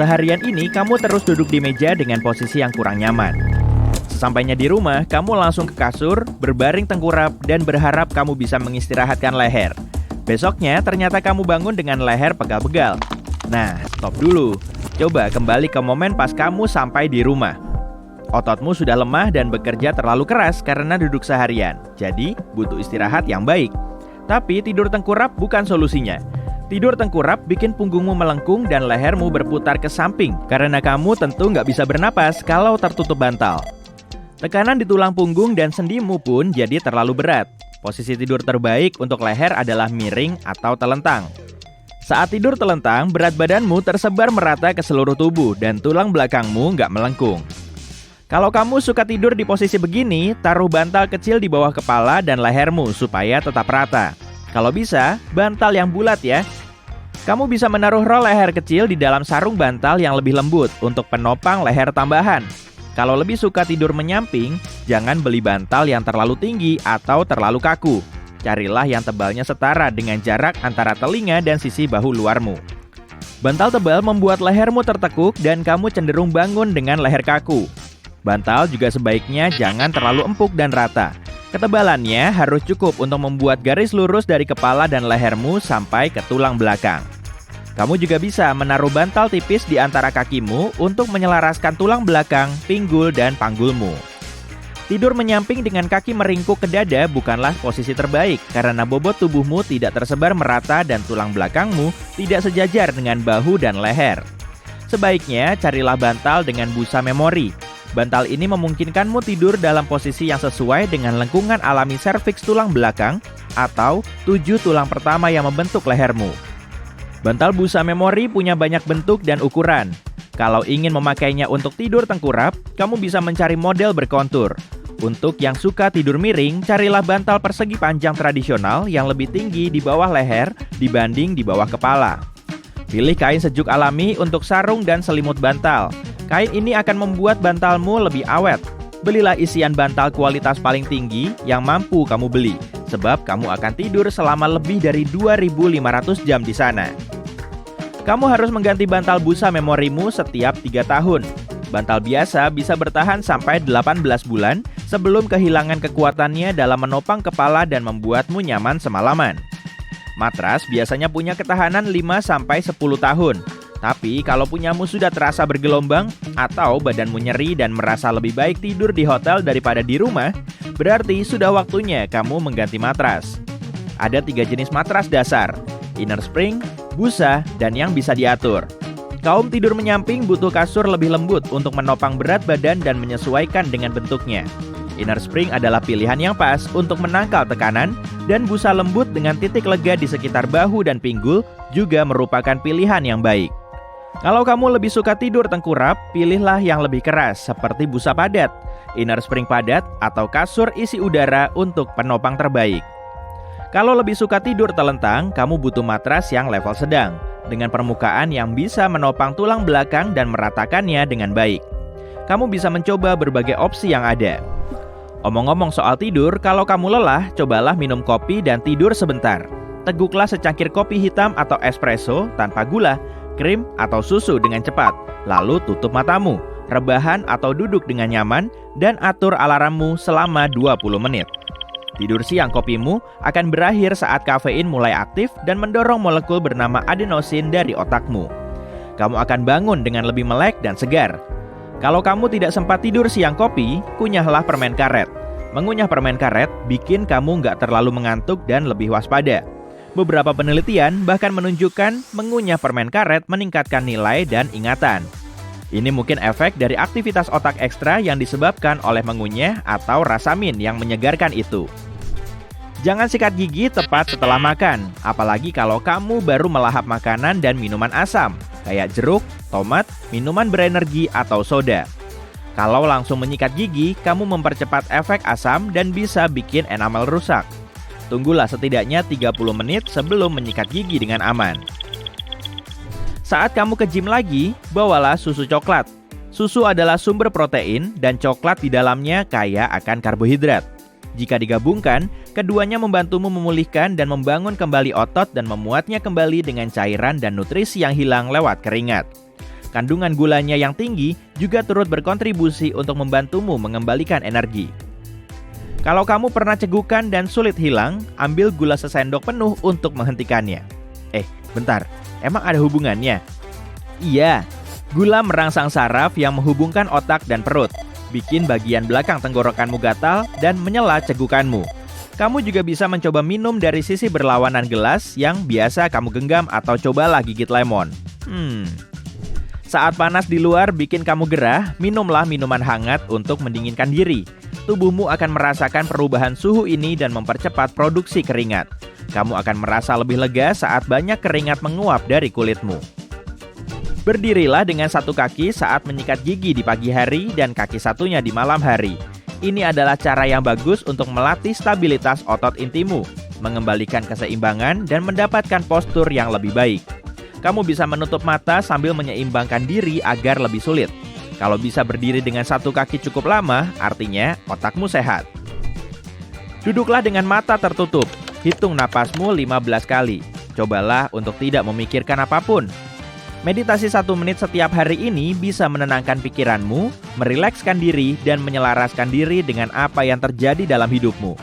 Seharian ini kamu terus duduk di meja dengan posisi yang kurang nyaman. Sesampainya di rumah, kamu langsung ke kasur, berbaring tengkurap, dan berharap kamu bisa mengistirahatkan leher. Besoknya ternyata kamu bangun dengan leher pegal-pegal. Nah, stop dulu. Coba kembali ke momen pas kamu sampai di rumah. Ototmu sudah lemah dan bekerja terlalu keras karena duduk seharian. Jadi, butuh istirahat yang baik. Tapi tidur tengkurap bukan solusinya. Tidur tengkurap bikin punggungmu melengkung dan lehermu berputar ke samping karena kamu tentu nggak bisa bernapas kalau tertutup bantal. Tekanan di tulang punggung dan sendimu pun jadi terlalu berat. Posisi tidur terbaik untuk leher adalah miring atau telentang. Saat tidur telentang, berat badanmu tersebar merata ke seluruh tubuh dan tulang belakangmu nggak melengkung. Kalau kamu suka tidur di posisi begini, taruh bantal kecil di bawah kepala dan lehermu supaya tetap rata. Kalau bisa, bantal yang bulat ya. Kamu bisa menaruh rol leher kecil di dalam sarung bantal yang lebih lembut untuk penopang leher tambahan. Kalau lebih suka tidur menyamping, jangan beli bantal yang terlalu tinggi atau terlalu kaku. Carilah yang tebalnya setara dengan jarak antara telinga dan sisi bahu luarmu. Bantal tebal membuat lehermu tertekuk dan kamu cenderung bangun dengan leher kaku. Bantal juga sebaiknya jangan terlalu empuk dan rata. Ketebalannya harus cukup untuk membuat garis lurus dari kepala dan lehermu sampai ke tulang belakang. Kamu juga bisa menaruh bantal tipis di antara kakimu untuk menyelaraskan tulang belakang, pinggul, dan panggulmu. Tidur menyamping dengan kaki meringkuk ke dada bukanlah posisi terbaik karena bobot tubuhmu tidak tersebar merata dan tulang belakangmu tidak sejajar dengan bahu dan leher. Sebaiknya carilah bantal dengan busa memori. Bantal ini memungkinkanmu tidur dalam posisi yang sesuai dengan lengkungan alami serviks tulang belakang atau 7 tulang pertama yang membentuk lehermu. Bantal busa memori punya banyak bentuk dan ukuran. Kalau ingin memakainya untuk tidur tengkurap, kamu bisa mencari model berkontur. Untuk yang suka tidur miring, carilah bantal persegi panjang tradisional yang lebih tinggi di bawah leher dibanding di bawah kepala. Pilih kain sejuk alami untuk sarung dan selimut bantal. Kain ini akan membuat bantalmu lebih awet. Belilah isian bantal kualitas paling tinggi yang mampu kamu beli, sebab kamu akan tidur selama lebih dari 2.500 jam di sana. Kamu harus mengganti bantal busa memorimu setiap 3 tahun. Bantal biasa bisa bertahan sampai 18 bulan sebelum kehilangan kekuatannya dalam menopang kepala dan membuatmu nyaman semalaman. Matras biasanya punya ketahanan 5-10 tahun. Tapi kalau punyamu sudah terasa bergelombang atau badanmu nyeri dan merasa lebih baik tidur di hotel daripada di rumah, berarti sudah waktunya kamu mengganti matras. Ada 3 jenis matras dasar, inner spring, busa, dan yang bisa diatur. Kaum tidur menyamping butuh kasur lebih lembut untuk menopang berat badan dan menyesuaikan dengan bentuknya. Inner spring adalah pilihan yang pas untuk menangkal tekanan, dan busa lembut dengan titik lega di sekitar bahu dan pinggul juga merupakan pilihan yang baik. Kalau kamu lebih suka tidur tengkurap, pilihlah yang lebih keras seperti busa padat, inner spring padat, atau kasur isi udara untuk penopang terbaik. Kalau lebih suka tidur telentang, kamu butuh matras yang level sedang, dengan permukaan yang bisa menopang tulang belakang dan meratakannya dengan baik. Kamu bisa mencoba berbagai opsi yang ada. Omong-omong soal tidur, kalau kamu lelah, cobalah minum kopi dan tidur sebentar. Teguklah secangkir kopi hitam atau espresso tanpa gula, krim, atau susu dengan cepat, lalu tutup matamu, rebahan atau duduk dengan nyaman, dan atur alarmmu selama 20 menit. Tidur siang kopimu akan berakhir saat kafein mulai aktif dan mendorong molekul bernama adenosin dari otakmu. Kamu akan bangun dengan lebih melek dan segar. Kalau kamu tidak sempat tidur siang kopi, kunyahlah permen karet. Mengunyah permen karet bikin kamu nggak terlalu mengantuk dan lebih waspada. Beberapa penelitian bahkan menunjukkan mengunyah permen karet meningkatkan nilai dan ingatan. Ini mungkin efek dari aktivitas otak ekstra yang disebabkan oleh mengunyah atau rasa mint yang menyegarkan itu. Jangan sikat gigi tepat setelah makan, apalagi kalau kamu baru melahap makanan dan minuman asam, kayak jeruk, tomat, minuman berenergi, atau soda. Kalau langsung menyikat gigi, kamu mempercepat efek asam dan bisa bikin enamel rusak. Tunggulah setidaknya 30 menit sebelum menyikat gigi dengan aman. Saat kamu ke gym lagi, bawalah susu coklat. Susu adalah sumber protein dan coklat di dalamnya kaya akan karbohidrat. Jika digabungkan, keduanya membantumu memulihkan dan membangun kembali otot dan memuatnya kembali dengan cairan dan nutrisi yang hilang lewat keringat. Kandungan gulanya yang tinggi juga turut berkontribusi untuk membantumu mengembalikan energi. Kalau kamu pernah cegukan dan sulit hilang, ambil gula sesendok penuh untuk menghentikannya. Bentar, emang ada hubungannya? Iya, gula merangsang saraf yang menghubungkan otak dan perut, bikin bagian belakang tenggorokanmu gatal dan menyela cegukanmu. Kamu juga bisa mencoba minum dari sisi berlawanan gelas yang biasa kamu genggam atau cobalah gigit lemon. Saat panas di luar bikin kamu gerah, minumlah minuman hangat untuk mendinginkan diri. Tubuhmu akan merasakan perubahan suhu ini dan mempercepat produksi keringat. Kamu akan merasa lebih lega saat banyak keringat menguap dari kulitmu. Berdirilah dengan satu kaki saat menyikat gigi di pagi hari dan kaki satunya di malam hari. Ini adalah cara yang bagus untuk melatih stabilitas otot intimu, mengembalikan keseimbangan dan mendapatkan postur yang lebih baik. Kamu bisa menutup mata sambil menyeimbangkan diri agar lebih sulit. Kalau bisa berdiri dengan satu kaki cukup lama, artinya otakmu sehat. Duduklah dengan mata tertutup. Hitung napasmu 15 kali. Cobalah untuk tidak memikirkan apapun. Meditasi 1 menit setiap hari ini bisa menenangkan pikiranmu, merilekskan diri, dan menyelaraskan diri dengan apa yang terjadi dalam hidupmu.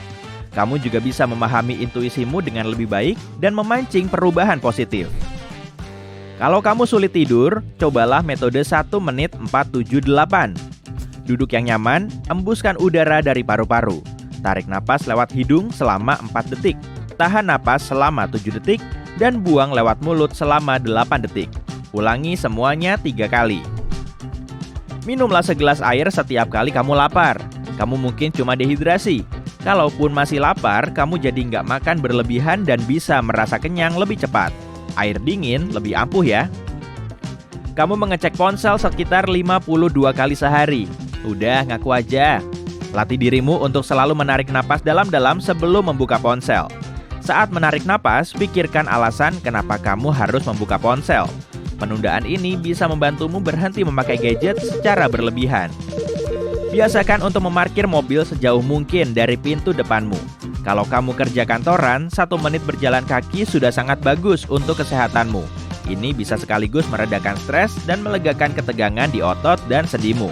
Kamu juga bisa memahami intuisimu dengan lebih baik dan memancing perubahan positif. Kalau kamu sulit tidur, cobalah metode 1 menit 478. Duduk yang nyaman, embuskan udara dari paru-paru. Tarik napas lewat hidung selama 4 detik. Tahan napas selama 7 detik dan buang lewat mulut selama 8 detik. Ulangi semuanya 3 kali. Minumlah segelas air setiap kali kamu lapar. Kamu mungkin cuma dehidrasi. Kalaupun masih lapar, kamu jadi nggak makan berlebihan dan bisa merasa kenyang lebih cepat. Air dingin lebih ampuh ya. Kamu mengecek ponsel sekitar 52 kali sehari. Udah, ngaku aja. Latih dirimu untuk selalu menarik napas dalam-dalam sebelum membuka ponsel. Saat menarik napas, pikirkan alasan kenapa kamu harus membuka ponsel. Penundaan ini bisa membantumu berhenti memakai gadget secara berlebihan. Biasakan untuk memarkir mobil sejauh mungkin dari pintu depanmu. Kalau kamu kerja kantoran, 1 menit berjalan kaki sudah sangat bagus untuk kesehatanmu. Ini bisa sekaligus meredakan stres dan melegakan ketegangan di otot dan sendimu.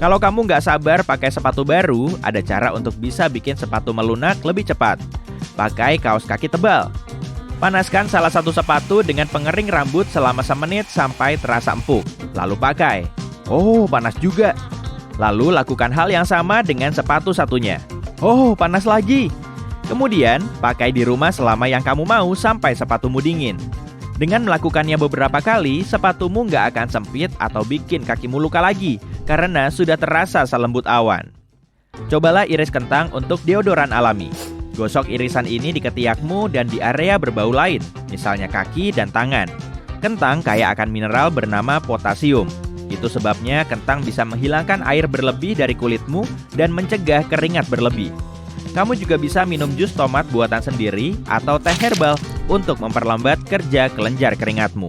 Kalau kamu nggak sabar pakai sepatu baru, ada cara untuk bisa bikin sepatu melunak lebih cepat. Pakai kaos kaki tebal. Panaskan salah satu sepatu dengan pengering rambut selama 1 menit sampai terasa empuk. Lalu pakai. Oh, panas juga. Lalu lakukan hal yang sama dengan sepatu satunya. Oh, panas lagi. Kemudian, pakai di rumah selama yang kamu mau sampai sepatumu dingin. Dengan melakukannya beberapa kali, sepatumu nggak akan sempit atau bikin kakimu luka lagi, karena sudah terasa selembut awan. Cobalah iris kentang untuk deodoran alami. Gosok irisan ini di ketiakmu dan di area berbau lain, misalnya kaki dan tangan. Kentang kaya akan mineral bernama potasium. Itu sebabnya kentang bisa menghilangkan air berlebih dari kulitmu dan mencegah keringat berlebih. Kamu juga bisa minum jus tomat buatan sendiri atau teh herbal untuk memperlambat kerja kelenjar keringatmu.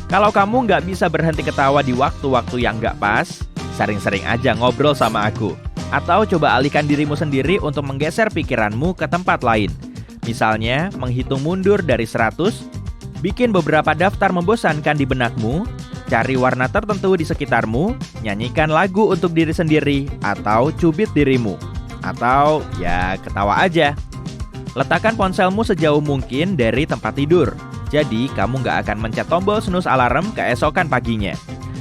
Kalau kamu nggak bisa berhenti ketawa di waktu-waktu yang nggak pas, sering-sering aja ngobrol sama aku. Atau coba alihkan dirimu sendiri untuk menggeser pikiranmu ke tempat lain. Misalnya, menghitung mundur dari 100, bikin beberapa daftar membosankan di benakmu, cari warna tertentu di sekitarmu, nyanyikan lagu untuk diri sendiri, atau cubit dirimu. Atau ya ketawa aja. Letakkan ponselmu sejauh mungkin dari tempat tidur. Jadi kamu nggak akan mencet tombol snooze alarm keesokan paginya.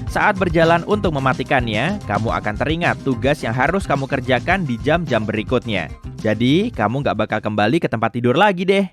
Saat berjalan untuk mematikannya, kamu akan teringat tugas yang harus kamu kerjakan di jam-jam berikutnya. Jadi kamu nggak bakal kembali ke tempat tidur lagi deh.